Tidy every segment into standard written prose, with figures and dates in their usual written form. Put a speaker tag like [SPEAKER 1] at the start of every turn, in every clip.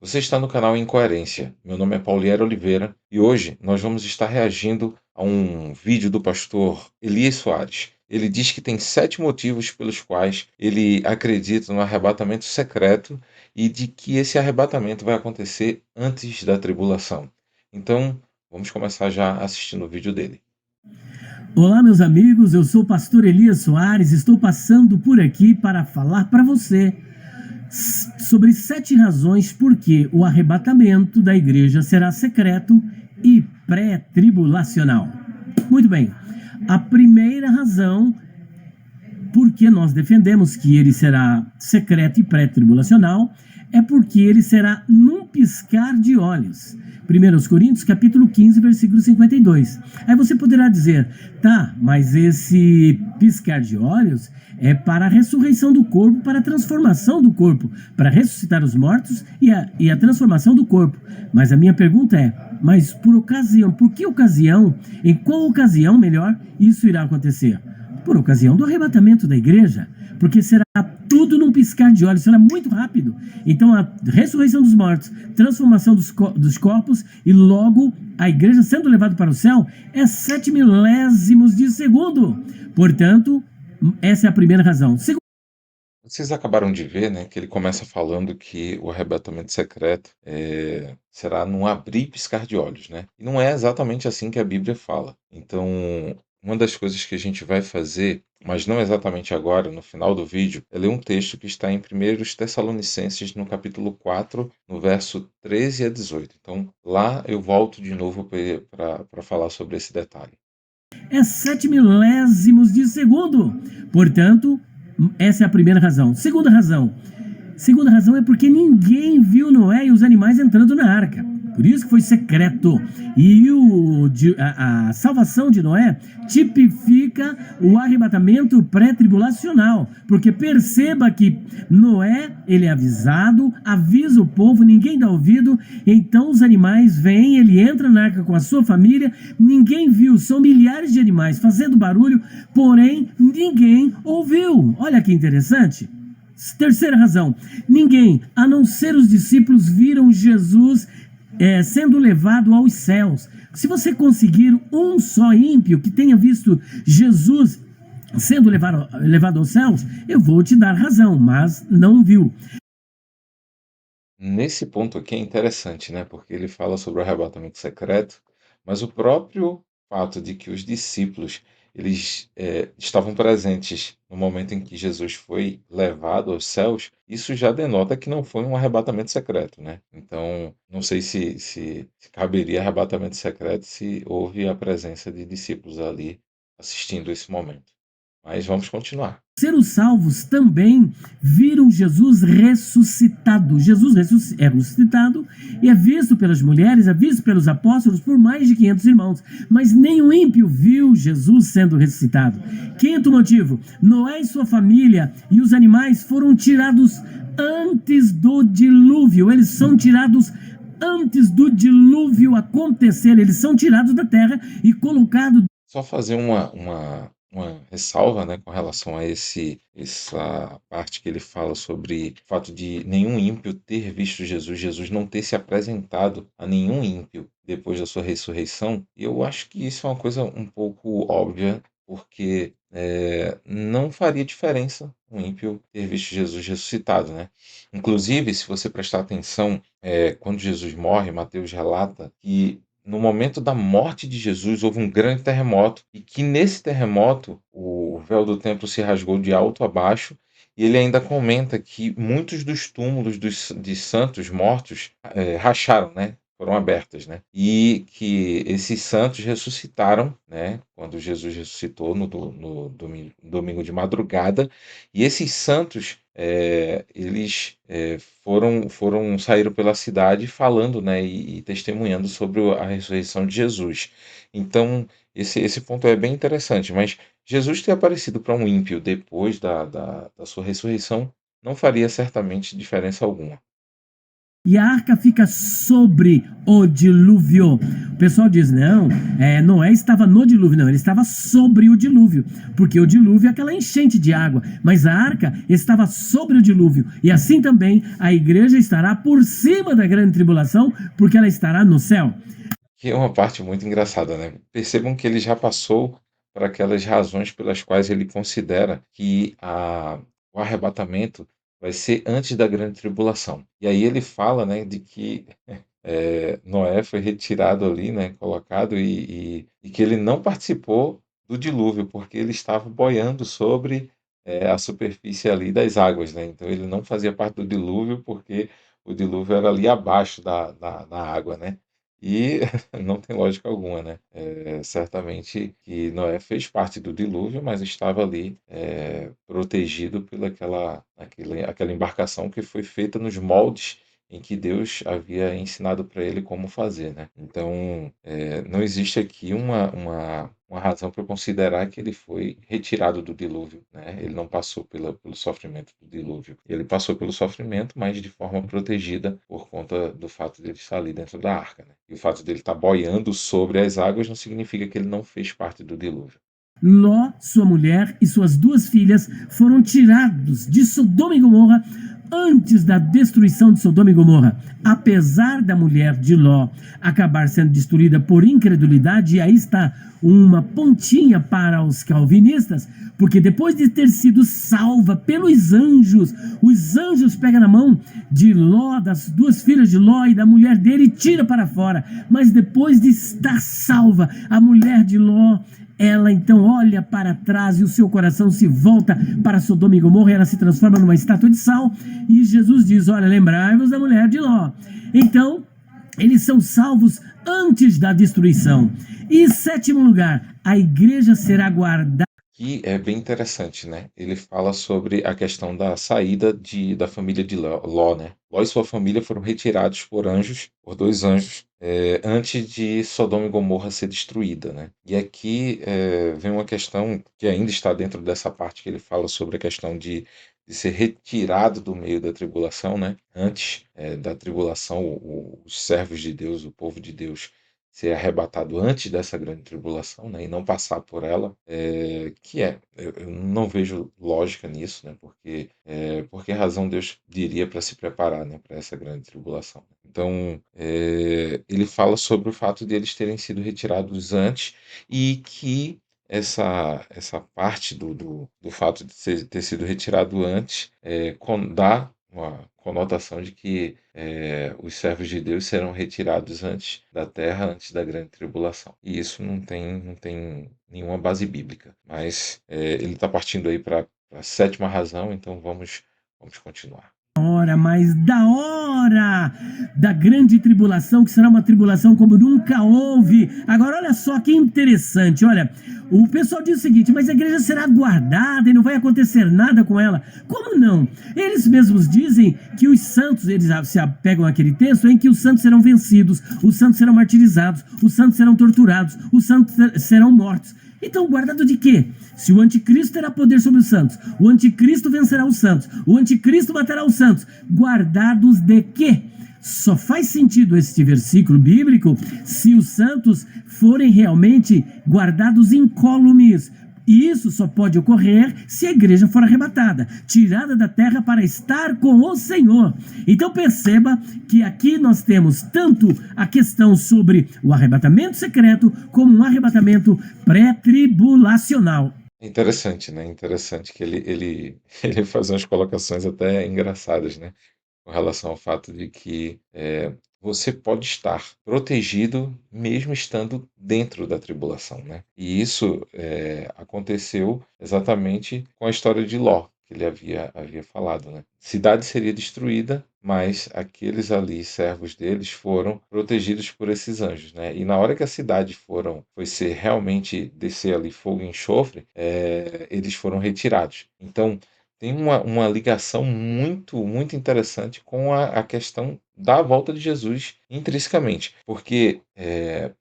[SPEAKER 1] Você está no canal Incoerência. Meu nome é Pauliero Oliveira e hoje nós vamos estar reagindo a um vídeo do pastor Elias Soares. Ele diz que tem 7 motivos pelos quais ele acredita no arrebatamento secreto e de que esse arrebatamento vai acontecer antes da tribulação. Então, vamos começar já assistindo o vídeo dele.
[SPEAKER 2] Olá, meus amigos, eu sou o pastor Elias Soares, estou passando por aqui para falar para você sobre 7 razões por que o arrebatamento da igreja será secreto e pré-tribulacional. Muito bem, a primeira razão por que nós defendemos que ele será secreto e pré-tribulacional é porque ele será num piscar de olhos. 1 Coríntios capítulo 15, versículo 52. Aí você poderá dizer, tá, mas esse piscar de olhos é para a ressurreição do corpo, para a transformação do corpo, para ressuscitar os mortos e a transformação do corpo. Mas a minha pergunta é, mas por que ocasião, em qual ocasião, melhor, isso irá acontecer? Por ocasião do arrebatamento da igreja, porque será tudo num piscar de olhos, será muito rápido. Então a ressurreição dos mortos, transformação dos corpos e logo a igreja sendo levada para o céu é 7 milésimos de segundo. Portanto, essa é a primeira razão.
[SPEAKER 1] Vocês acabaram de ver, né, que ele começa falando que o arrebatamento secreto será num abrir e piscar de olhos, né? E não é exatamente assim que a Bíblia fala. Então, uma das coisas que a gente vai fazer, mas não exatamente agora, no final do vídeo, é ler um texto que está em 1 Tessalonicenses, no capítulo 4, no verso 13 a 18. Então, lá eu volto de novo para falar sobre esse detalhe.
[SPEAKER 2] É 7 milésimos de segundo. Portanto, essa é a primeira razão. Segunda razão é porque ninguém viu Noé e os animais entrando na arca. Por isso que foi secreto. E a salvação de Noé tipifica o arrebatamento pré-tribulacional. Porque perceba que Noé, ele é avisado, avisa o povo, ninguém dá ouvido. Então os animais vêm, ele entra na arca com a sua família, ninguém viu, são milhares de animais fazendo barulho, porém ninguém ouviu. Olha que interessante. Terceira razão, ninguém, a não ser os discípulos, viram Jesus sendo levado aos céus. Se você conseguir um só ímpio que tenha visto Jesus sendo levado aos céus, eu vou te dar razão, mas não viu.
[SPEAKER 1] Nesse ponto aqui é interessante, né? Porque ele fala sobre o arrebatamento secreto, mas o próprio fato de que os discípulos eles estavam presentes no momento em que Jesus foi levado aos céus, isso já denota que não foi um arrebatamento secreto, né? Então, não sei se caberia arrebatamento secreto se houve a presença de discípulos ali assistindo esse momento. Mas vamos continuar.
[SPEAKER 2] Os salvos também viram Jesus ressuscitado. Jesus é ressuscitado e é visto pelas mulheres, é visto pelos apóstolos, por mais de 500 irmãos. Mas nenhum ímpio viu Jesus sendo ressuscitado. Quinto motivo, Noé e sua família e os animais foram tirados antes do dilúvio. Eles são tirados antes do dilúvio acontecer. Eles são tirados da terra e colocados.
[SPEAKER 1] Só fazer uma ressalva, né, com relação a essa parte que ele fala sobre o fato de nenhum ímpio ter visto Jesus, Jesus não ter se apresentado a nenhum ímpio depois da sua ressurreição. E eu acho que isso é uma coisa um pouco óbvia, porque não faria diferença um ímpio ter visto Jesus ressuscitado, né? Inclusive, se você prestar atenção, quando Jesus morre, Mateus relata que no momento da morte de Jesus, houve um grande terremoto e que nesse terremoto o véu do templo se rasgou de alto a baixo, e ele ainda comenta que muitos dos túmulos de santos mortos racharam, né? Foram abertas, né? E que esses santos ressuscitaram, né? Quando Jesus ressuscitou no domingo de madrugada, e esses santos eles saíram pela cidade falando, né, e testemunhando sobre a ressurreição de Jesus. Então, esse ponto é bem interessante, mas Jesus ter aparecido para um ímpio depois da sua ressurreição não faria certamente diferença alguma.
[SPEAKER 2] e a arca fica sobre o dilúvio. O pessoal diz, não, Noé estava no dilúvio. Não, ele estava sobre o dilúvio, porque o dilúvio é aquela enchente de água, mas a arca estava sobre o dilúvio. E assim também a igreja estará por cima da grande tribulação, porque ela estará no céu.
[SPEAKER 1] Que é uma parte muito engraçada, né? Percebam que ele já passou por aquelas razões pelas quais ele considera que o arrebatamento vai ser antes da grande tribulação. E aí ele fala, né, de que Noé foi retirado ali, né, colocado, e que ele não participou do dilúvio, porque ele estava boiando sobre a superfície ali das águas, né? Então ele não fazia parte do dilúvio, porque o dilúvio era ali abaixo da água, né? E não tem lógica alguma, né? Certamente que Noé fez parte do dilúvio, mas estava ali protegido aquela embarcação que foi feita nos moldes em que Deus havia ensinado para ele como fazer, né? Então, não existe aqui uma razão para considerar que ele foi retirado do dilúvio, né? Ele não passou pelo sofrimento do dilúvio. Ele passou pelo sofrimento, mas de forma protegida por conta do fato de ele estar ali dentro da arca, né? E o fato de ele estar boiando sobre as águas não significa que ele não fez parte do dilúvio.
[SPEAKER 2] Ló, sua mulher e suas 2 filhas foram tirados de Sodoma e Gomorra antes da destruição de Sodoma e Gomorra. Apesar da mulher de Ló acabar sendo destruída por incredulidade, e aí está uma pontinha para os calvinistas, porque depois de ter sido salva pelos anjos, os anjos pegam na mão de Ló, das 2 filhas de Ló e da mulher dele e tira para fora. Mas depois de estar salva, a mulher de Ló, ela então olha para trás e o seu coração se volta para Sodoma e Gomorra, e ela se transforma numa estátua de sal, e Jesus diz, olha, lembrai-vos da mulher de Ló. Então, eles são salvos antes da destruição. E em 7º lugar, a igreja será guardada.
[SPEAKER 1] Que é bem interessante, né? Ele fala sobre a questão da saída da família de Ló, né? Ló e sua família foram retirados por 2 anjos, antes de Sodoma e Gomorra ser destruída, né? E aqui vem uma questão que ainda está dentro dessa parte que ele fala sobre a questão de ser retirado do meio da tribulação, né? Antes da tribulação, os servos de Deus, o povo de Deus, ser arrebatado antes dessa grande tribulação, né, e não passar por ela, eu não vejo lógica nisso, né, porque por que razão Deus diria para se preparar, né, para essa grande tribulação? Então, ele fala sobre o fato de eles terem sido retirados antes, e que essa parte do fato de ter sido retirado antes dá uma conotação de que os servos de Deus serão retirados antes da terra, antes da grande tribulação. E isso não tem nenhuma base bíblica. Mas ele está partindo aí para a 7ª razão, então vamos continuar.
[SPEAKER 2] Mas da hora da grande tribulação, que será uma tribulação como nunca houve. Agora, olha só que interessante, olha, o pessoal diz o seguinte, mas a igreja será guardada e não vai acontecer nada com ela. Como não? Eles mesmos dizem que os santos, eles se apegam àquele texto em que os santos serão vencidos, os santos serão martirizados, os santos serão torturados, os santos serão mortos. Então, guardado de quê? Se o anticristo terá poder sobre os santos, o anticristo vencerá os santos, o anticristo matará os santos, guardados de quê? Só faz sentido este versículo bíblico se os santos forem realmente guardados incólumes. E isso só pode ocorrer se a igreja for arrebatada, tirada da terra para estar com o Senhor. Então perceba que aqui nós temos tanto a questão sobre o arrebatamento secreto, como um arrebatamento pré-tribulacional.
[SPEAKER 1] Interessante, né? Interessante que ele faz umas colocações até engraçadas, né? Com relação ao fato de que você pode estar protegido mesmo estando dentro da tribulação, né? E isso aconteceu exatamente com a história de Ló, que ele havia falado, né? Cidade seria destruída, mas aqueles ali, servos deles, foram protegidos por esses anjos, né? E na hora que a cidade foi ser realmente descer ali fogo e enxofre, eles foram retirados. Então, tem uma ligação muito, muito interessante com a questão da volta de Jesus intrinsecamente, porque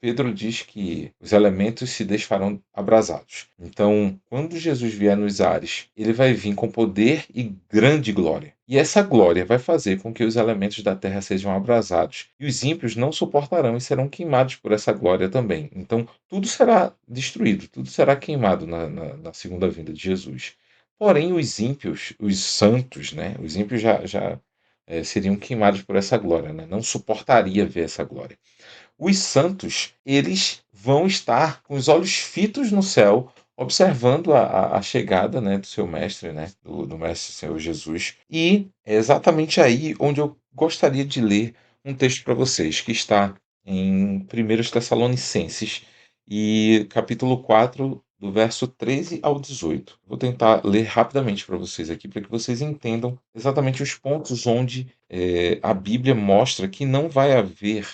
[SPEAKER 1] Pedro diz que os elementos se desfarão abrasados. Então, quando Jesus vier nos ares, ele vai vir com poder e grande glória. E essa glória vai fazer com que os elementos da terra sejam abrasados, e os ímpios não suportarão e serão queimados por essa glória também. Então, tudo será destruído, tudo será queimado na segunda vinda de Jesus. Porém, os ímpios, os santos, né? Os ímpios já seriam queimados por essa glória, né? Não suportaria ver essa glória. Os santos, eles vão estar com os olhos fitos no céu, observando a chegada, né, do seu mestre, né, do mestre Senhor Jesus. E é exatamente aí onde eu gostaria de ler um texto para vocês, que está em 1 Tessalonicenses, e capítulo 4 do verso 13 ao 18. Vou tentar ler rapidamente para vocês aqui, para que vocês entendam exatamente os pontos onde a Bíblia mostra que não vai haver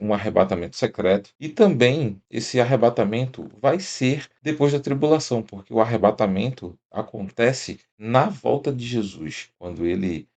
[SPEAKER 1] um arrebatamento secreto, e também esse arrebatamento vai ser depois da tribulação, porque o arrebatamento acontece na volta de Jesus, quando ele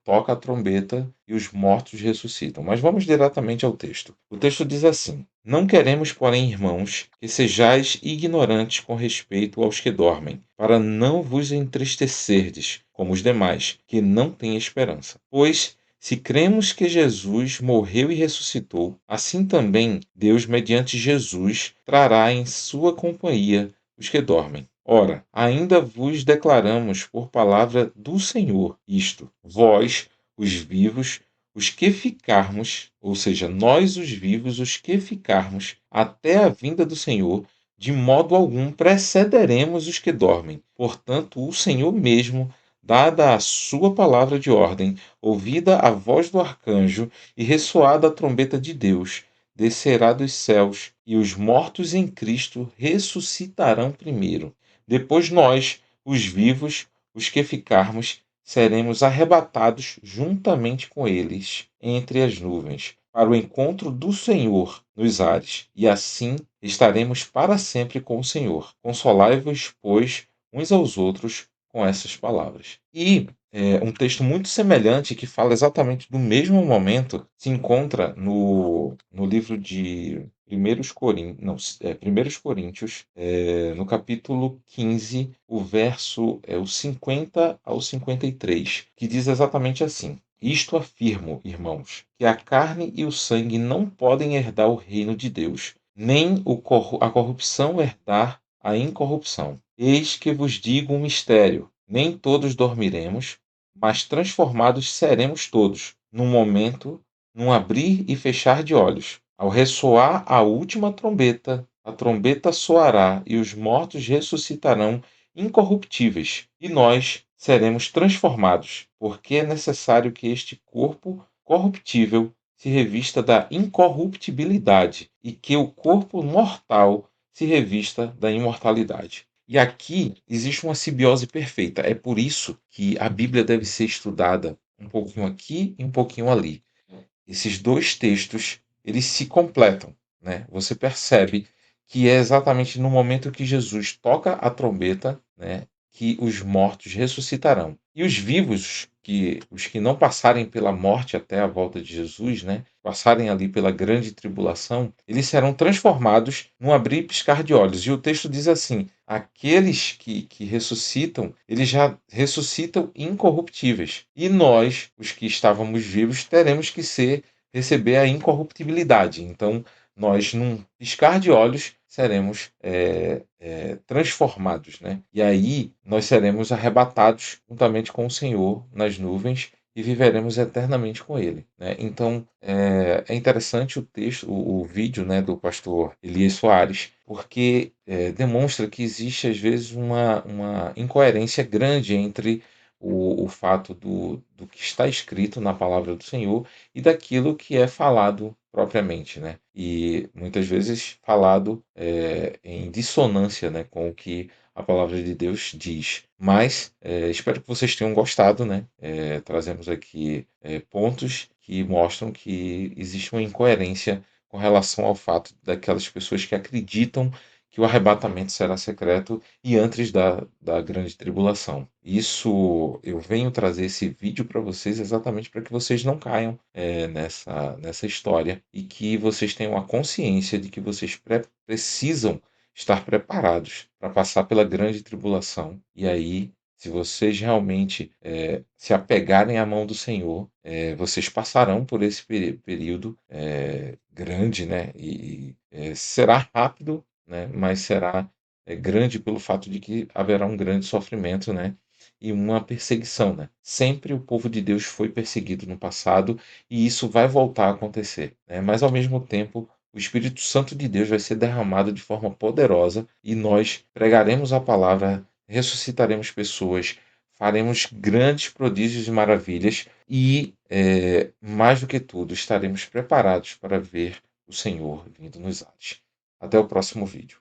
[SPEAKER 1] toca a trombeta e os mortos ressuscitam. Mas vamos diretamente ao texto. O texto diz assim: Não queremos, porém, irmãos, que sejais ignorantes com respeito aos que dormem, para não vos entristecerdes, como os demais, que não têm esperança. Pois se cremos que Jesus morreu e ressuscitou, assim também Deus, mediante Jesus, trará em sua companhia os que dormem. Ora, ainda vos declaramos por palavra do Senhor isto: vós, os vivos, os que ficarmos, ou seja, nós os vivos, os que ficarmos, até a vinda do Senhor, de modo algum precederemos os que dormem. Portanto, o Senhor mesmo, dada a sua palavra de ordem, ouvida a voz do arcanjo e ressoada a trombeta de Deus, descerá dos céus, e os mortos em Cristo ressuscitarão primeiro. Depois nós, os vivos, os que ficarmos, seremos arrebatados juntamente com eles entre as nuvens, para o encontro do Senhor nos ares, e assim estaremos para sempre com o Senhor. Consolai-vos, pois, uns aos outros com essas palavras. E um texto muito semelhante, que fala exatamente do mesmo momento, se encontra no livro de 1 Coríntios, no capítulo 15, o verso o 50 ao 53, que diz exatamente assim: Isto afirmo, irmãos, que a carne e o sangue não podem herdar o reino de Deus, nem a corrupção herdar a incorrupção. Eis que vos digo um mistério: nem todos dormiremos, mas transformados seremos todos, num momento, num abrir e fechar de olhos. Ao ressoar a última trombeta, a trombeta soará e os mortos ressuscitarão incorruptíveis, e nós seremos transformados, porque é necessário que este corpo corruptível se revista da incorruptibilidade e que o corpo mortal se revista da imortalidade. E aqui existe uma simbiose perfeita. É por isso que a Bíblia deve ser estudada um pouquinho aqui e um pouquinho ali. Esses dois textos, eles se completam, né? Você percebe que é exatamente no momento que Jesus toca a trombeta, né, que os mortos ressuscitarão. E os vivos, os que não passarem pela morte até a volta de Jesus, né, passarem ali pela grande tribulação, eles serão transformados num abrir e piscar de olhos. E o texto diz assim: aqueles que ressuscitam, eles já ressuscitam incorruptíveis. E nós, os que estávamos vivos, teremos que receber a incorruptibilidade. Então, nós, num piscar de olhos, seremos transformados, né? E aí nós seremos arrebatados juntamente com o Senhor nas nuvens e viveremos eternamente com Ele, né? Então é interessante o texto, o vídeo, né, do pastor Elias Soares, porque demonstra que existe às vezes uma incoerência grande entre o fato do que está escrito na palavra do Senhor e daquilo que é falado propriamente, né? E muitas vezes falado em dissonância, né, com o que a palavra de Deus diz. Mas espero que vocês tenham gostado, né? Trazemos aqui pontos que mostram que existe uma incoerência com relação ao fato daquelas pessoas que acreditam que o arrebatamento será secreto e antes da grande tribulação. Isso, eu venho trazer esse vídeo para vocês exatamente para que vocês não caiam nessa história e que vocês tenham a consciência de que vocês precisam estar preparados para passar pela grande tribulação e aí Se vocês realmente se apegarem à mão do Senhor, vocês passarão por esse período grande, né? E será rápido, né? Mas será grande pelo fato de que haverá um grande sofrimento, né? E uma perseguição, né? Sempre o povo de Deus foi perseguido no passado e isso vai voltar a acontecer, né? Mas ao mesmo tempo o Espírito Santo de Deus vai ser derramado de forma poderosa e nós pregaremos a palavra, ressuscitaremos pessoas, faremos grandes prodígios e maravilhas e, mais do que tudo, estaremos preparados para ver o Senhor vindo nos ares. Até o próximo vídeo.